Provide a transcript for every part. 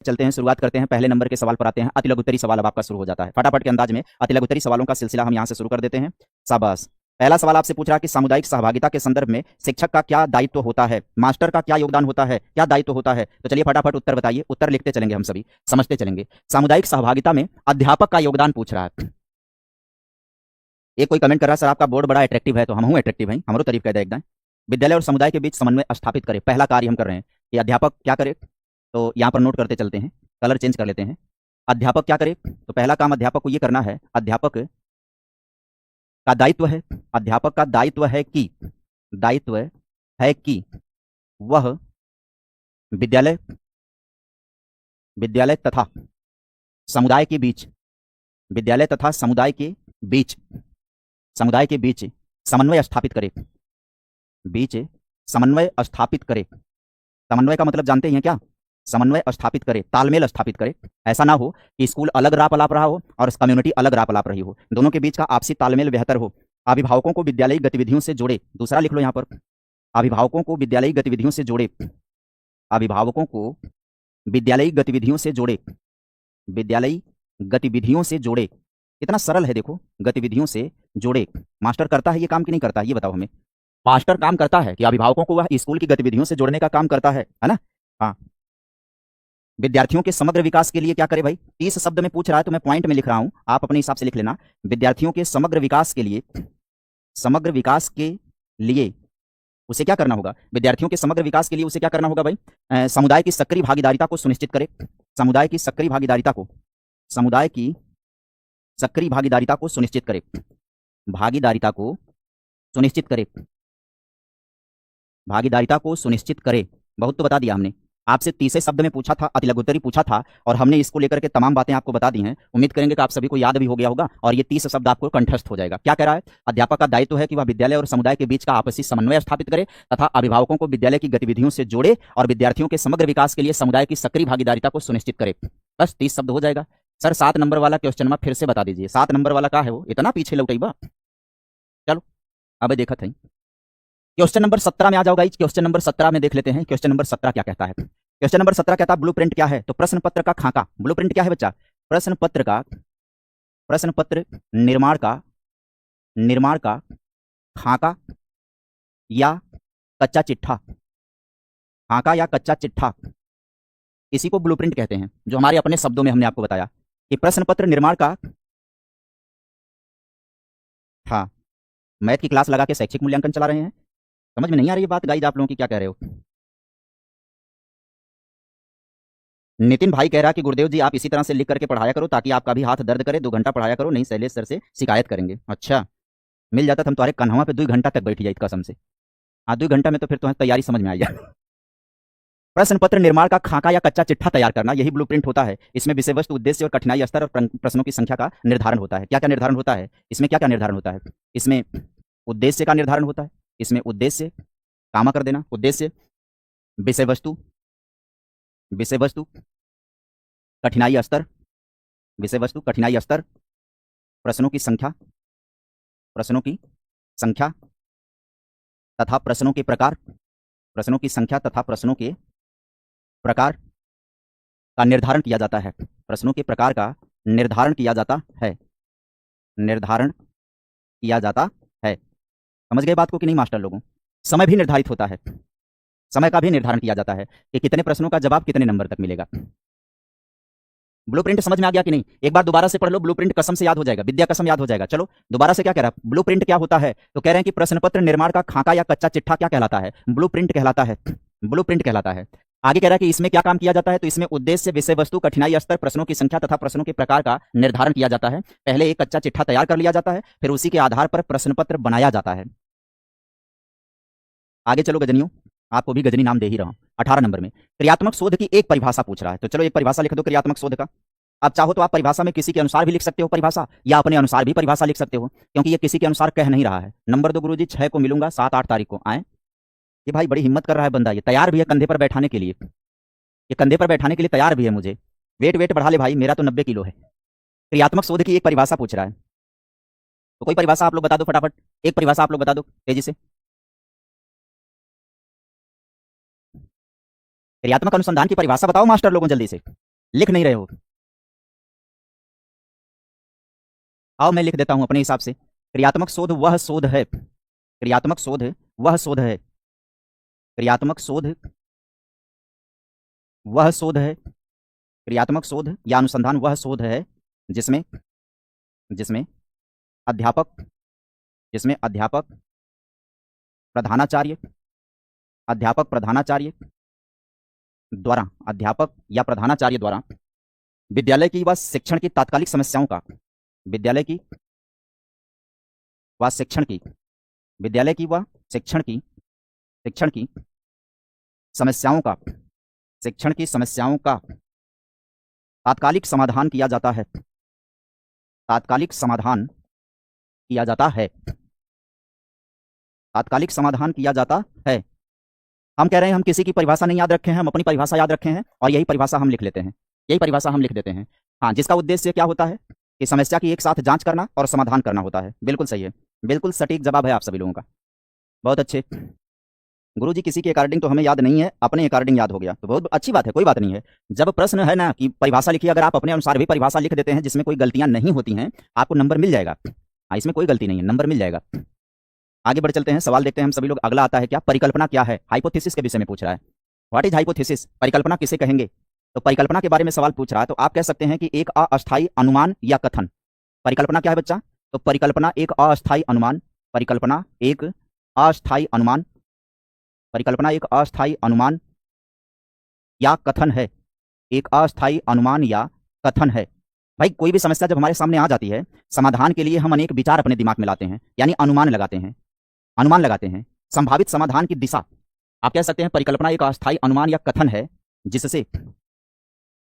चलते हैं, शुरुआत करते हैं, पहले नंबर के सवाल पर आते हैं। अति लघुत्तरी सवाल अब आपका शुरू हो जाता है। फटाफट के अंदाज में अति लघुत्तरी सवालों का सिलसिला हम यहाँ से शुरू कर देते हैं। शाबाश। पहला सवाल आपसे पूछ रहा है कि सामुदायिक सहभागिता के संदर्भ में शिक्षक का क्या दायित्व होता है, मास्टर का क्या योगदान होता है, क्या दायित्व होता है। तो चलिए फटाफट उत्तर बताइए, उत्तर लिखते चलेंगे, हम सभी समझते चलेंगे। सामुदायिक सहभागिता में अध्यापक का योगदान पूछ रहा है। एक कोई कमेंट कर रहा है, सर आपका बोर्ड बड़ा अट्रैक्टिव है, तो हम हूँ अट्रैक्टिव है, हमारो तारीफ कर दे एकदम। विद्यालय और समुदाय के बीच समन्वय स्थापित करे, पहला कार्य हम कर रहे हैं कि अध्यापक क्या करे। तो यहाँ पर नोट करते चलते हैं, कलर चेंज कर लेते हैं। अध्यापक क्या करे, तो पहला काम अध्यापक को ये करना है, अध्यापक का दायित्व है, अध्यापक का दायित्व है कि वह विद्यालय विद्यालय तथा समुदाय के बीच विद्यालय तथा समुदाय के बीच समन्वय स्थापित करे, समन्वय स्थापित करे। समन्वय का मतलब जानते हैं क्या? समन्वय स्थापित करे, तालमेल स्थापित करे। ऐसा ना हो कि स्कूल अलग राह पलाप रहा हो और कम्युनिटी अलग राह पलाप रही हो, दोनों के बीच का आपसी तालमेल बेहतर हो। अभिभावकों को विद्यालयी गतिविधियों से जोड़े, दूसरा लिख लो यहाँ पर, अभिभावकों को विद्यालयी गतिविधियों से जोड़े, अभिभावकों को विद्यालयी गतिविधियों से जोड़े, विद्यालयी गतिविधियों से जोड़े। कितना सरल है देखो, गतिविधियों से जोड़े। मास्टर करता है ये काम कि नहीं करता, ये बताओ हमें। मास्टर काम करता है कि अभिभावकों को वह स्कूल की गतिविधियों से जोड़ने का काम करता है ना? हाँ। विद्यार्थियों के समग्र विकास के लिए क्या करे भाई? 30 शब्द में पूछ रहा है तो मैं पॉइंट में लिख रहा हूं, आप अपने हिसाब से लिख लेना। विद्यार्थियों के समग्र विकास के लिए उसे क्या करना होगा? विद्यार्थियों के समग्र विकास के लिए उसे क्या करना होगा भाई? समुदाय की सक्रिय भागीदारिता को सुनिश्चित करे, समुदाय की सक्रिय भागीदारिता को सुनिश्चित करे, भागीदारिता को सुनिश्चित करे। बहुत तो बता दिया हमने, आपसे 30 शब्द में पूछा था, अति लघुत्तरी पूछा था, और हमने इसको लेकर के तमाम बातें आपको बता दी हैं। उम्मीद करेंगे कि आप सभी को याद भी हो गया होगा और ये 30 शब्द आपको कंठस्थ हो जाएगा। क्या कह रहा है? अध्यापक का दायित्व है कि वह विद्यालय और समुदाय के बीच का आपसी समन्वय स्थापित करे तथा अभिभावकों को विद्यालय की गतिविधियों से जोड़े और विद्यार्थियों के समग्र विकास के लिए समुदाय की सक्रिय भागीदारिता को सुनिश्चित करे। बस 30 शब्द हो जाएगा। सर 7 नंबर वाला क्वेश्चन में फिर से बता दीजिए, 7 नंबर वाला क्या है? वो इतना पीछे लौटैबा। चलो अब देखा था, क्वेश्चन नंबर 17 में आ जाओ गाइस। क्वेश्चन नंबर 17 में देख लेते हैं, क्वेश्चन नंबर 17 क्या कहता है। क्वेश्चन नंबर 17 कहता है ब्लूप्रिंट क्या है? तो प्रश्न पत्र का खाका। ब्लूप्रिंट क्या है बच्चा? प्रश्न पत्र निर्माण का खाका या कच्चा चिट्ठा, खाका या कच्चा चिट्ठा, इसी को ब्लूप्रिंट कहते हैं। जो हमारे अपने शब्दों में हमने आपको बताया कि प्रश्न पत्र निर्माण का, हाँ, मैथ की क्लास लगा के शैक्षिक मूल्यांकन चला रहे हैं, समझ में नहीं आ रही है बात गाइस आप लोगों की? क्या कह रहे हो? नितिन भाई कह रहा कि गुरुदेव जी आप इसी तरह से लिख करके पढ़ाया करो ताकि आपका भी हाथ दर्द करे, 2 घंटा पढ़ाया करो, नहीं शैलेश सर से शिकायत करेंगे। अच्छा, मिल जाता तो हम तुम्हारे कन्हवा पे 2 घंटा तक बैठी जाए कसम से। हाँ 2 घंटा में तो फिर तुम्हें तैयारी समझ में आ जाए। प्रश्न पत्र निर्माण का खाका या कच्चा चिट्ठा तैयार करना, यही ब्लूप्रिंट होता है। इसमें विषय वस्तु, उद्देश्य और कठिनाई स्तर और प्रश्नों की संख्या का निर्धारण होता है। क्या क्या निर्धारण होता है इसमें? क्या क्या निर्धारण होता है इसमें? उद्देश्य का निर्धारण होता है इसमें। उद्देश्य कामा कर देना, उद्देश्य, विषय वस्तु, कठिनाई स्तर, विषय वस्तु, कठिनाई स्तर, प्रश्नों की संख्या तथा प्रश्नों के प्रकार, प्रश्नों की संख्या तथा प्रश्नों के प्रकार का निर्धारण किया जाता है। प्रश्नों के प्रकार का निर्धारण किया जाता है, समझ गए बात को कि नहीं मास्टर लोगों? समय भी निर्धारित होता है, समय का भी निर्धारण किया जाता है कि कितने प्रश्नों का जवाब कितने नंबर तक मिलेगा। ब्लूप्रिंट समझ में आ गया कि नहीं? एक बार दोबारा से पढ़ लो, ब्लूप्रिंट कसम से याद हो जाएगा, विद्या कसम याद हो जाएगा। चलो दोबारा से क्या कह रहा है? ब्लूप्रिंट क्या होता है? तो कह रहे हैं कि प्रश्न पत्र निर्माण का खाका या कच्चा चिट्ठा क्या कहलाता है? ब्लूप्रिंट कहलाता है, ब्लूप्रिंट कहलाता है। आगे कह रहा है कि इसमें क्या काम किया जाता है? तो इसमें उद्देश्य, विषय वस्तु, कठिनाई स्तर, प्रश्नों की संख्या तथा प्रश्नों के प्रकार का निर्धारण किया जाता है। पहले एक कच्चा चिट्ठा तैयार कर लिया जाता है, फिर उसी के आधार पर प्रश्न पत्र बनाया जाता है। आगे चलो गजनियों, आपको भी गजनी नाम दे ही रहा हूं। 18 नंबर में क्रियात्मक शोध की एक परिभाषा पूछ रहा है, तो चलो एक परिभाषा लिख दो क्रियात्मक शोध का। आप चाहो तो आप परिभाषा में किसी के अनुसार भी लिख सकते हो परिभाषा, या अपने अनुसार भी परिभाषा लिख सकते हो, क्योंकि ये किसी के अनुसार कह नहीं रहा है। नंबर 2 गुरुजी 6 को मिलूंगा, 7-8 तारीख को आए। ये भाई बड़ी हिम्मत कर रहा है बंदा, ये तैयार भी है कंधे पर बैठाने के लिए, ये कंधे पर बैठाने के लिए तैयार भी है मुझे। वेट बढ़ा ले भाई, मेरा तो 90 किलो है। क्रियात्मक शोध की एक परिभाषा पूछ रहा है, तो कोई परिभाषा आप लोग बता दो फटाफट, एक परिभाषा आप लोग बता दो तेजी से। क्रियात्मक अनुसंधान की परिभाषा बताओ मास्टर लोगों जल्दी से। लिख नहीं रहे हो? आओ मैं लिख देता हूं अपने हिसाब से। क्रियात्मक शोध वह शोध है, क्रियात्मक शोध वह शोध है, क्रियात्मक शोध वह शोध है, क्रियात्मक शोध या अनुसंधान वह शोध है जिसमें जिसमें अध्यापक जिसमें प्रधानाचार्य प्रधानाचार्य द्वारा, अध्यापक या प्रधानाचार्य द्वारा विद्यालय की व शिक्षण की तात्कालिक समस्याओं का, विद्यालय की व शिक्षण की, विद्यालय की व शिक्षण की समस्याओं का, शिक्षण की समस्याओं का तात्कालिक समाधान किया जाता है, तात्कालिक समाधान किया जाता है, तात्कालिक समाधान किया जाता है। हम कह रहे हैं हम किसी की परिभाषा नहीं याद रखे हैं, हम अपनी परिभाषा याद रखे हैं और यही परिभाषा हम लिख लेते हैं, यही परिभाषा हम लिख देते हैं। हाँ, जिसका उद्देश्य क्या होता है कि समस्या की एक साथ जांच करना और समाधान करना होता है। बिल्कुल सही है, बिल्कुल सटीक जवाब है आप सभी लोगों का, बहुत अच्छे। गुरुजी किसी के अकॉर्डिंग तो हमें याद नहीं है, अपने अकॉर्डिंग याद हो गया तो बहुत अच्छी बात है, कोई बात नहीं है। जब प्रश्न है ना कि परिभाषा लिखिए, अगर आप अपने अनुसार भी परिभाषा लिख देते हैं जिसमें कोई गलतियां नहीं होती हैं, आपको नंबर मिल जाएगा। हाँ, इसमें कोई गलती नहीं है, नंबर मिल जाएगा। आगे बढ़ चलते हैं, सवाल देखते हैं हम सभी लोग। अगला आता है क्या, परिकल्पना क्या है? हाइपोथेसिस के विषय में पूछ रहा है। What is hypothesis? परिकल्पना किसे कहेंगे? तो परिकल्पना के बारे में सवाल पूछ रहा है तो आप कह सकते हैं कि एक अस्थायी अनुमान या कथन। परिकल्पना क्या है बच्चा? तो परिकल्पना एक अस्थायी अनुमान, परिकल्पना एक अस्थायी अनुमान, परिकल्पना एक अस्थायी अनुमान या कथन है, एक अस्थायी अनुमान या कथन है। भाई कोई भी समस्या जब हमारे सामने आ जाती है, समाधान के लिए हम अनेक विचार अपने दिमाग में लाते हैं, यानी अनुमान लगाते हैं, अनुमान लगाते हैं। संभावित समाधान की दिशा, आप कह सकते हैं परिकल्पना एक अस्थायी अनुमान या कथन है जिससे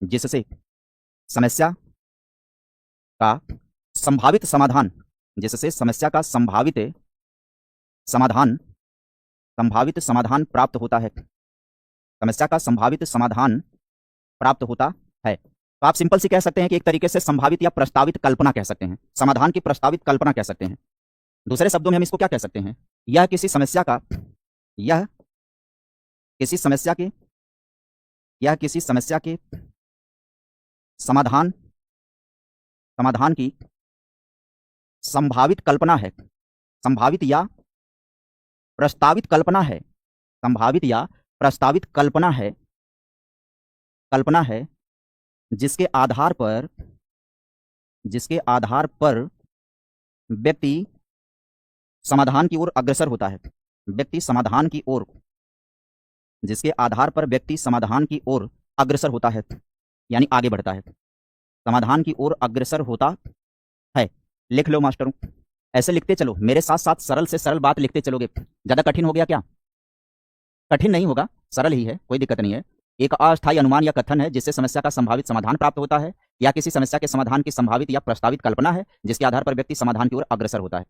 जिससे समस्या का संभावित समाधान, जिससे समस्या का संभावित समाधान प्राप्त होता है, समस्या का संभावित समाधान प्राप्त होता है। तो आप सिंपल सी कह सकते हैं कि एक तरीके से संभावित या प्रस्तावित कल्पना कह सकते हैं, समाधान की प्रस्तावित कल्पना कह सकते हैं। दूसरे शब्दों में हम इसको क्या कह सकते हैं, यह किसी समस्या के समाधान की संभावित कल्पना है, संभावित या प्रस्तावित कल्पना है, संभावित या प्रस्तावित कल्पना है जिसके आधार पर व्यक्ति समाधान की ओर अग्रसर होता है, व्यक्ति समाधान की ओर, जिसके आधार पर व्यक्ति समाधान की ओर अग्रसर होता है, यानी आगे बढ़ता है, समाधान की ओर अग्रसर होता है। लिख लो मास्टरों, ऐसे लिखते चलो, मेरे साथ साथ सरल से सरल बात लिखते चलोगे। ज्यादा कठिन हो गया क्या? कठिन नहीं होगा, सरल ही है, कोई दिक्कत नहीं है। एक अस्थायी अनुमान या कथन है जिससे समस्या का संभावित समाधान प्राप्त होता है, या किसी समस्या के समाधान की संभावित या प्रस्तावित कल्पना है जिसके आधार पर व्यक्ति समाधान की ओर अग्रसर होता है।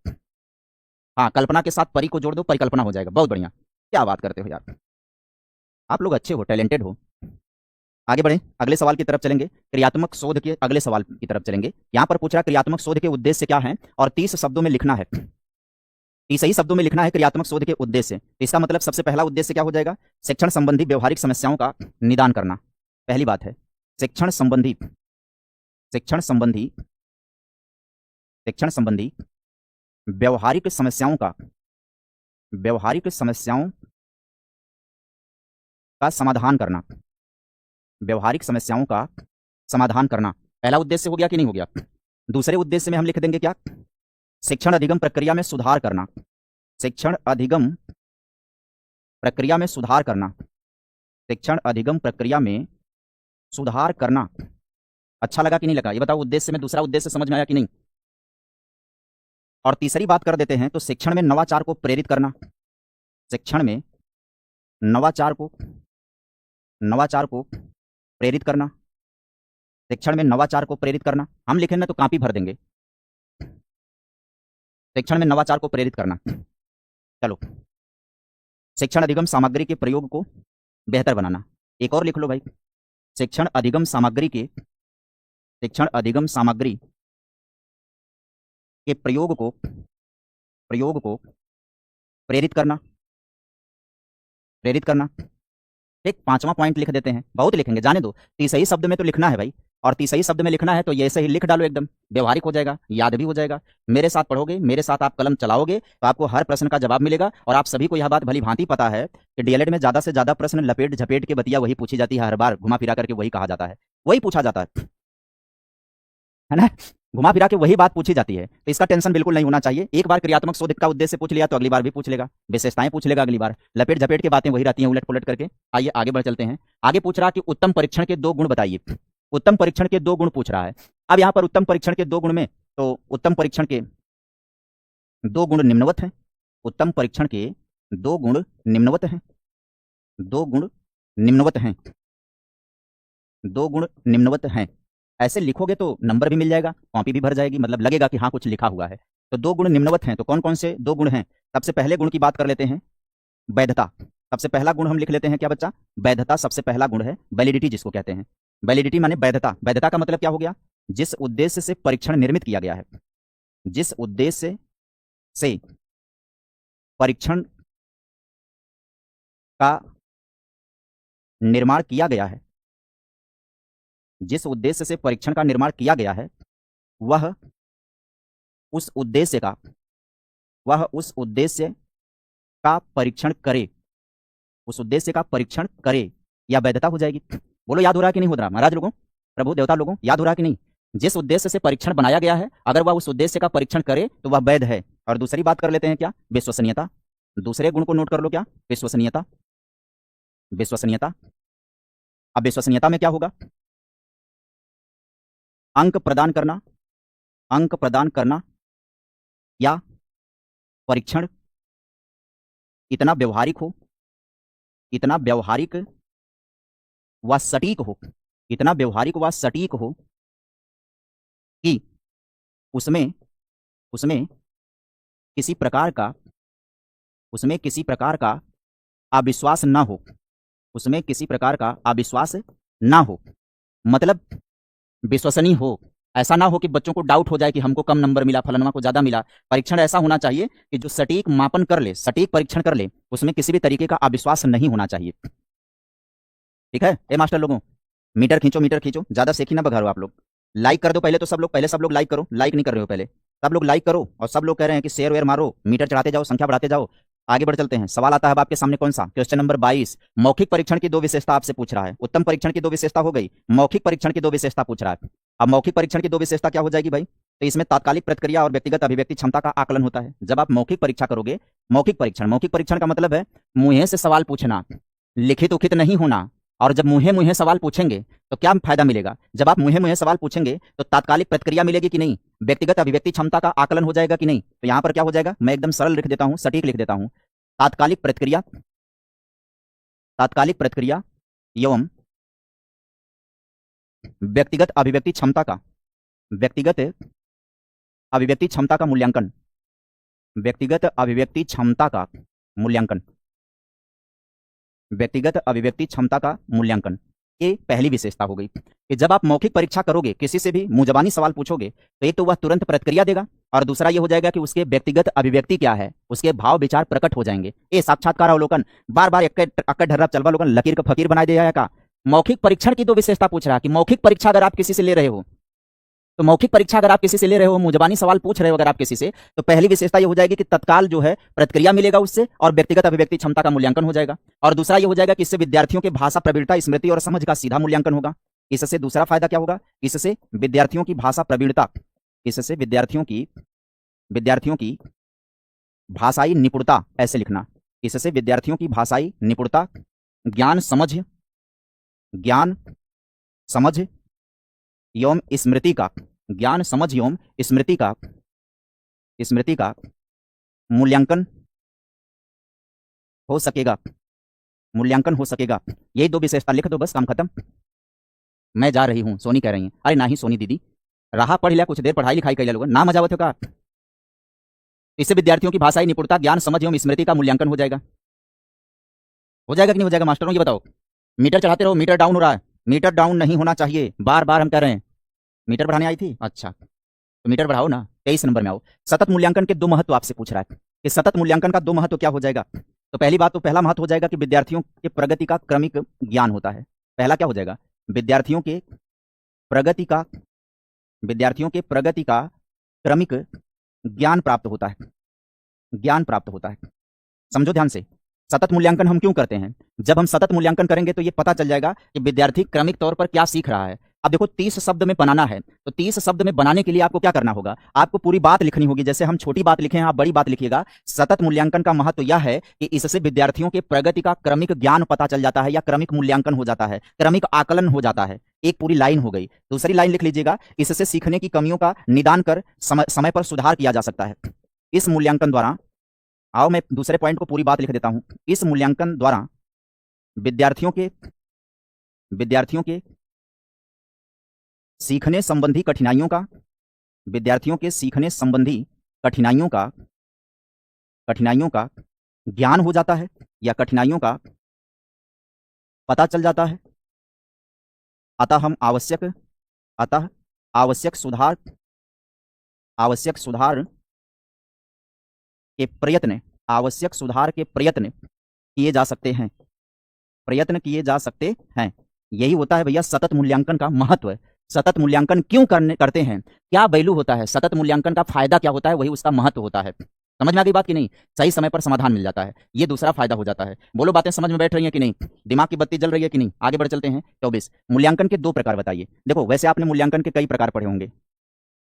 हाँ, कल्पना के साथ परी को जोड़ दो, परिकल्पना हो जाएगा। बहुत बढ़िया, क्या बात करते हो यार, आप लोग अच्छे हो, टैलेंटेड हो। आगे बढ़े, अगले सवाल की तरफ चलेंगे, क्रियात्मक शोध के अगले सवाल की तरफ चलेंगे। यहां पर पूछ रहा है क्रियात्मक शोध के उद्देश्य क्या है, और 30 शब्दों में लिखना है, 30 ही शब्दों में लिखना है क्रियात्मक शोध के उद्देश्य। तो इसका मतलब सबसे पहला उद्देश्य क्या हो जाएगा, शिक्षण संबंधी व्यवहारिक समस्याओं का निदान करना। पहली बात है शिक्षण संबंधी व्यवहारिक समस्याओं का समाधान करना, व्यवहारिक समस्याओं का समाधान करना। पहला उद्देश्य हो गया कि नहीं हो गया? दूसरे उद्देश्य में हम लिख देंगे क्या, शिक्षण अधिगम प्रक्रिया में सुधार करना, शिक्षण अधिगम प्रक्रिया में सुधार करना, शिक्षण अधिगम प्रक्रिया में सुधार करना। अच्छा लगा कि नहीं लगा, ये बताओ, उद्देश्य में दूसरा उद्देश्य समझ में आया कि नहीं? और तीसरी बात कर देते हैं, तो शिक्षण में नवाचार को प्रेरित करना, शिक्षण में नवाचार को प्रेरित करना, शिक्षण में नवाचार को प्रेरित करना। हम लिखेंगे तो कॉपी भर देंगे, शिक्षण में नवाचार को प्रेरित करना। चलो, शिक्षण अधिगम सामग्री के प्रयोग को बेहतर बनाना। एक और लिख लो भाई, शिक्षण अधिगम सामग्री के प्रयोग को प्रेरित करना, ठीक, 5वां पॉइंट लिख देते हैं, बहुत लिखेंगे, जाने दो, 30 शब्द में तो लिखना है भाई, और 30 शब्द में लिखना है तो ये ऐसे ही लिख डालो, एकदम व्यवहारिक हो जाएगा, याद भी हो जाएगा। मेरे साथ पढ़ोगे, मेरे साथ आप कलम चलाओगे तो आपको हर प्रश्न का जवाब मिलेगा। और आप सभी को यह बात भली भांति पता है कि डीएलएड में ज्यादा से ज्यादा प्रश्न लपेट झपेट के बतिया वही पूछी जाती है, हर बार घुमा फिरा करके वही कहा जाता है, वही पूछा जाता है ना, घुमा फिरा के वही बात पूछी जाती है, तो इसका टेंशन बिल्कुल नहीं होना चाहिए। एक बार क्रियात्मक शोध का उद्देश्य पूछ लिया तो अगली बार भी पूछ लेगा, विशेषताएं पूछ लेगा अगली बार, लपेट झपेट की बातें वही रहती हैं उलट पुलट करके। आइए आगे बढ़ चलते हैं। आगे पूछ रहा कि उत्तम परीक्षण के 2 गुण बताइए, उत्तम परीक्षण के 2 गुण पूछ रहा है। अब यहाँ पर उत्तम परीक्षण के 2 गुण में, तो उत्तम परीक्षण के 2 गुण निम्नवत हैं, उत्तम परीक्षण के 2 गुण निम्नवत हैं, 2 गुण निम्नवत हैं, 2 गुण निम्नवत हैं। ऐसे लिखोगे तो नंबर भी मिल जाएगा, कॉपी भी भर जाएगी, मतलब लगेगा कि हाँ कुछ लिखा हुआ है। तो 2 गुण निम्नवत हैं, तो कौन कौन से 2 गुण हैं? सबसे पहले गुण की बात कर लेते हैं, वैधता। सबसे पहला गुण हम लिख लेते हैं क्या बच्चा? वैधता सबसे पहला गुण है, वैलिडिटी जिसको कहते हैं। वैलिडिटी माने वैधता। वैधता का मतलब क्या हो गया? जिस उद्देश्य से परीक्षण निर्मित किया गया है, जिस उद्देश्य से परीक्षण का निर्माण किया गया है, जिस उद्देश्य से परीक्षण का निर्माण किया गया है, वह उस उद्देश्य का परीक्षण करे, उस उद्देश्य का परीक्षण करे, या वैधता हो जाएगी। बोलो याद हो रहा है कि नहीं हो रहा महाराज लोगों, प्रभु देवता लोगों, याद हो रहा है कि नहीं? जिस उद्देश्य से परीक्षण बनाया गया है, अगर वह उस उद्देश्य का परीक्षण करे तो वह वैध है। और दूसरी बात कर लेते हैं क्या? विश्वसनीयता। दूसरे गुण को नोट कर लो, क्या? विश्वसनीयता। विश्वसनीयता। अब विश्वसनीयता में क्या होगा? अंक प्रदान करना, अंक प्रदान करना, या परीक्षण इतना व्यवहारिक हो, इतना व्यवहारिक व सटीक हो, इतना व्यवहारिक व सटीक हो कि उसमें किसी प्रकार का अविश्वास ना हो, उसमें किसी प्रकार का अविश्वास ना हो, मतलब विश्वसनीय हो। ऐसा ना हो कि बच्चों को डाउट हो जाए कि हमको कम नंबर मिला, फलनवा को ज्यादा मिला। परीक्षण ऐसा होना चाहिए कि जो सटीक मापन कर ले, सटीक परीक्षण कर ले, उसमें किसी भी तरीके का अविश्वास नहीं होना चाहिए। ठीक है? ए मास्टर लोगों, मीटर खींचो, मीटर खींचो, ज्यादा सेखी ना बघारो आप लोग। लाइक कर दो पहले तो सब लोग, पहले सब लोग लाइक करो, लाइक नहीं कर रहे हो पहले, सब लोग लाइक करो। और सब लोग कह रहे हैं कि शेयर वेयर मारो, मीटर चढ़ाते जाओ, संख्या बढ़ाते जाओ। आगे बढ़ चलते हैं। सवाल आता है अब आपके सामने, कौन सा? Question number 22। मौखिक परीक्षण की 2 विशेषता आपसे पूछ रहा है। उत्तम परीक्षण की 2 विशेषता हो गई, मौखिक परीक्षण की 2 विशेषता पूछ रहा है। अब मौखिक परीक्षण की 2 विशेषता क्या हो जाएगी भाई? तो इसमें तात्कालिक प्रतिक्रिया और व्यक्तिगत अभिव्यक्ति क्षमता का आकलन होता है। जब आप मौखिक परीक्षा करोगे, मौखिक परीक्षण का मतलब है मुंह से सवाल पूछना, लिखित उखित नहीं होना। और जब मुहे सवाल पूछेंगे तो क्या फायदा मिलेगा? जब आप मुहे सवाल पूछेंगे तो तात्कालिक प्रतिक्रिया मिलेगी कि नहीं, व्यक्तिगत अभिव्यक्ति क्षमता का आकलन हो जाएगा कि नहीं। तो यहां पर क्या हो जाएगा, मैं एकदम सरल लिख देता हूं, सटीक लिख देता हूं, तात्कालिक प्रतिक्रिया एवं व्यक्तिगत अभिव्यक्ति क्षमता का, व्यक्तिगत अभिव्यक्ति क्षमता का मूल्यांकन, व्यक्तिगत अभिव्यक्ति क्षमता का मूल्यांकन, व्यक्तिगत अभिव्यक्ति क्षमता का मूल्यांकन। ये पहली विशेषता हो गई कि जब आप मौखिक परीक्षा करोगे, किसी से भी मुंहजबानी सवाल पूछोगे, तो एक तो वह तुरंत प्रतिक्रिया देगा, और दूसरा ये हो जाएगा कि उसके व्यक्तिगत अभिव्यक्ति क्या है, उसके भाव विचार प्रकट हो जाएंगे। ये साक्षात्कार अवलोकन, बार बार अक्कड़ ढर्रा चलवा लोगन लकीर का फकीर बना दिया है का। मौखिक परीक्षण की 2 विशेषता पूछ रहा है कि मौखिक परीक्षा अगर आप किसी से ले रहे हो, तो मौखिक परीक्षा अगर आप किसी से ले रहे हो, मुंहजबानी सवाल पूछ रहे हो अगर आप किसी से, तो पहली विशेषता ये हो जाएगी कि तत्काल जो है प्रतिक्रिया मिलेगा उससे, और व्यक्तिगत अभिव्यक्ति क्षमता का मूल्यांकन हो जाएगा। और दूसरा ये हो जाएगा कि इससे विद्यार्थियों के भाषा प्रवीणता, स्मृति और समझ का सीधा मूल्यांकन होगा। इससे दूसरा फायदा क्या होगा? इससे विद्यार्थियों की भाषा प्रवीणता, इससे विद्यार्थियों की भाषाई निपुणता, ऐसे लिखना, इससे विद्यार्थियों की भाषाई निपुणता, ज्ञान समझ एवं स्मृति का, ज्ञान समझ एवं स्मृति का मूल्यांकन हो सकेगा, यही 2 विशेषता लिख दो, बस काम खत्म। मैं जा रही हूं, सोनी कह रही है। अरे नहीं सोनी दीदी, रहा पढ़ लिया, कुछ देर पढ़ाई लिखाई कर लिया लोगों, ना मजा आवत हो का। इससे विद्यार्थियों की भाषाई निपुणता, ज्ञान समझ एवं स्मृति का मूल्यांकन हो जाएगा। हो जाएगा कि नहीं हो जाएगा मास्टरों, ये बताओ। मीटर चढ़ाते रहो, मीटर डाउन हो रहा है, मीटर डाउन नहीं होना चाहिए, बार बार हम कह रहे हैं। मीटर बढ़ाने आई थी, अच्छा तो मीटर बढ़ाओ ना, 23 नंबर में आओ। सतत मूल्यांकन के 2 महत्व आपसे पूछ रहा है कि सतत मूल्यांकन का 2 महत्व क्या हो जाएगा? तो पहली बात, तो पहला महत्व हो जाएगा कि विद्यार्थियों के प्रगति का क्रमिक ज्ञान होता है। पहला क्या हो जाएगा? विद्यार्थियों के प्रगति का क्रमिक ज्ञान प्राप्त होता है। ज्ञान प्राप्त होता है। समझो ध्यान से, सतत मूल्यांकन हम क्यों करते हैं? जब हम सतत मूल्यांकन करेंगे तो ये पता चल जाएगा कि विद्यार्थी क्रमिक तौर पर क्या सीख रहा है। अब देखो 30 शब्द में बनाना है, तो 30 शब्द में बनाने के लिए आपको क्या करना होगा? आपको पूरी बात लिखनी होगी। जैसे हम छोटी बात लिखे हैं, आप बड़ी बात लिखिएगा। सतत मूल्यांकन का महत्व यह है कि इससे विद्यार्थियों के प्रगति का क्रमिक ज्ञान पता चल जाता है, या क्रमिक मूल्यांकन हो जाता है, क्रमिक आकलन हो जाता है। एक पूरी लाइन हो गई। दूसरी लाइन लिख लीजिएगा, इससे सीखने की कमियों का निदान कर समय पर सुधार किया जा सकता है। इस मूल्यांकन द्वारा, आओ मैं दूसरे पॉइंट को पूरी बात लिख देता हूं। इस मूल्यांकन द्वारा विद्यार्थियों के सीखने संबंधी कठिनाइयों का ज्ञान हो जाता है, या कठिनाइयों का पता चल जाता है। अतः हम आवश्यक सुधार के प्रयत्न किए जा सकते हैं। यही होता है भैया सतत मूल्यांकन का महत्व। सतत मूल्यांकन क्यों करते हैं? क्या वैल्यू होता है? सतत मूल्यांकन का फायदा क्या होता है? वही उसका महत्व होता है। समझ में आ गई बात कि नहीं? सही समय पर समाधान मिल जाता है, ये दूसरा फायदा हो जाता है। बोलो, बातें समझ में बैठ रही हैं कि नहीं? दिमाग की बत्ती जल रही है कि नहीं? आगे बढ़ चलते हैं। 24, मूल्यांकन के 2 प्रकार बताइए। देखो, वैसे आपने मूल्यांकन के कई प्रकार पढ़े होंगे।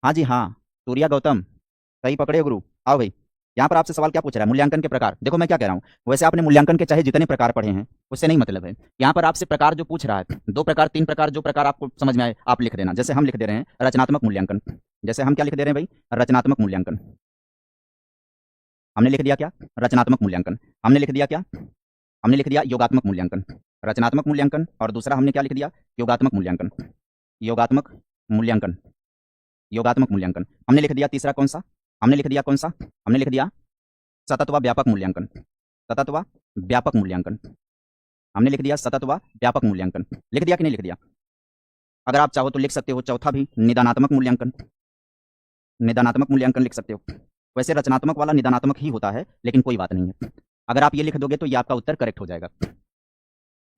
हाँ जी हाँ, सूर्या गौतम सही पकड़े हो गुरु। आओ भाई, यहाँ पर आपसे सवाल क्या पूछ रहा है? मूल्यांकन के प्रकार। देखो मैं क्या कह रहा हूँ, वैसे आपने मूल्यांकन के चाहे जितने प्रकार पढ़े हैं उससे नहीं मतलब है। यहाँ पर आपसे प्रकार जो पूछ रहा है, 2 प्रकार 3 प्रकार, जो प्रकार आपको समझ में आए आप लिख देना। जैसे हम लिख दे रहे हैं रचनात्मक मूल्यांकन। जैसे हम क्या लिख दे रहे हैं भाई? रचनात्मक मूल्यांकन। हमने लिख दिया क्या? रचनात्मक मूल्यांकन। हमने लिख दिया क्या? हमने लिख दिया योगात्मक मूल्यांकन। रचनात्मक मूल्यांकन, और दूसरा हमने क्या लिख दिया? योगात्मक मूल्यांकन। हमने लिख दिया तीसरा कौन सा? हमने लिख दिया सतत व व्यापक मूल्यांकन। हमने लिख दिया सतत व व्यापक मूल्यांकन। लिख दिया कि नहीं लिख दिया? अगर आप चाहो तो लिख सकते हो चौथा भी, निदानात्मक मूल्यांकन लिख सकते हो। वैसे रचनात्मक वाला निदानात्मक ही होता है, लेकिन कोई बात नहीं है। अगर आप ये लिख दोगे तो ये आपका उत्तर करेक्ट हो जाएगा।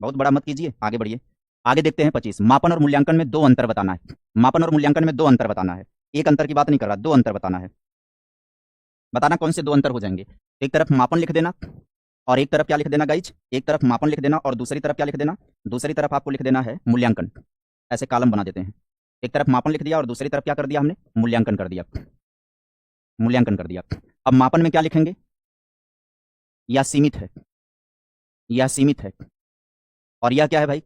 बहुत बड़ा मत कीजिए, आगे बढ़िए। आगे देखते हैं 25, मापन और मूल्यांकन में 2 अंतर बताना है। एक अंतर की बात नहीं कर रहा, 2 अंतर बताना है। बताना कौन से 2 अंतर हो जाएंगे? एक तरफ मापन लिख देना, और एक तरफ क्या लिख देना गाइज? एक तरफ मापन लिख देना, और दूसरी तरफ क्या लिख देना? दूसरी तरफ आपको लिख देना है मूल्यांकन। ऐसे कॉलम बना देते हैं। एक तरफ मापन लिख दिया और दूसरी तरफ क्या कर दिया हमने? मूल्यांकन कर दिया। अब मापन में क्या लिखेंगे? यह सीमित है, और यह क्या है भाई?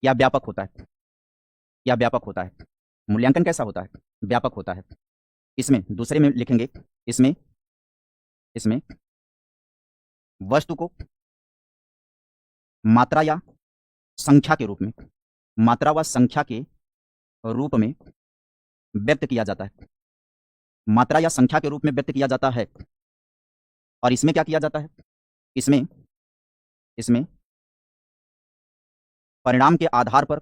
यह व्यापक होता है। मूल्यांकन कैसा होता है? व्यापक होता है। इसमें दूसरे में लिखेंगे, इसमें वस्तु को मात्रा या संख्या के रूप में व्यक्त किया जाता है। मात्रा या संख्या के रूप में व्यक्त किया जाता है। और इसमें क्या किया जाता है? इसमें परिणाम के आधार पर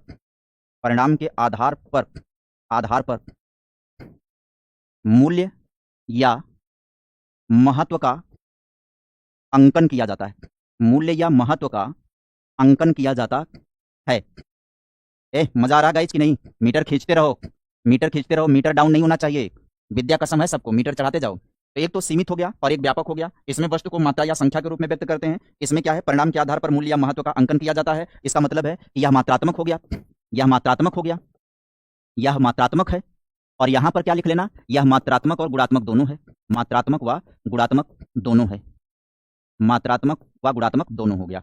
मूल्य या महत्व का अंकन किया जाता है। मजा आ रहा गाइस कि नहीं? मीटर खींचते रहो, मीटर डाउन नहीं होना चाहिए। विद्या कसम है सबको, मीटर चढ़ाते जाओ। तो एक तो सीमित हो गया और एक व्यापक हो गया। इसमें वस्तु को मात्रा या संख्या के रूप में व्यक्त करते हैं। इसमें क्या है? परिणाम के आधार पर मूल्य या महत्व का अंकन किया जाता है। इसका मतलब है कि यह मात्रात्मक हो गया, यह मात्रात्मक है। और यहां पर क्या लिख लेना? यह मात्रात्मक और गुणात्मक दोनों है। मात्रात्मक व गुणात्मक दोनों हो गया।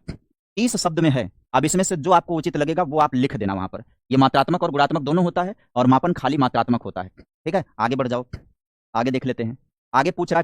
30 शब्द में है। अब इसमें से जो आपको उचित लगेगा वो आप लिख देना वहां पर। ये मात्रात्मक और गुणात्मक दोनों होता है, और मापन खाली मात्रात्मक होता है। ठीक है, आगे बढ़ जाओ, आगे देख लेते हैं। आगे पूछ रहा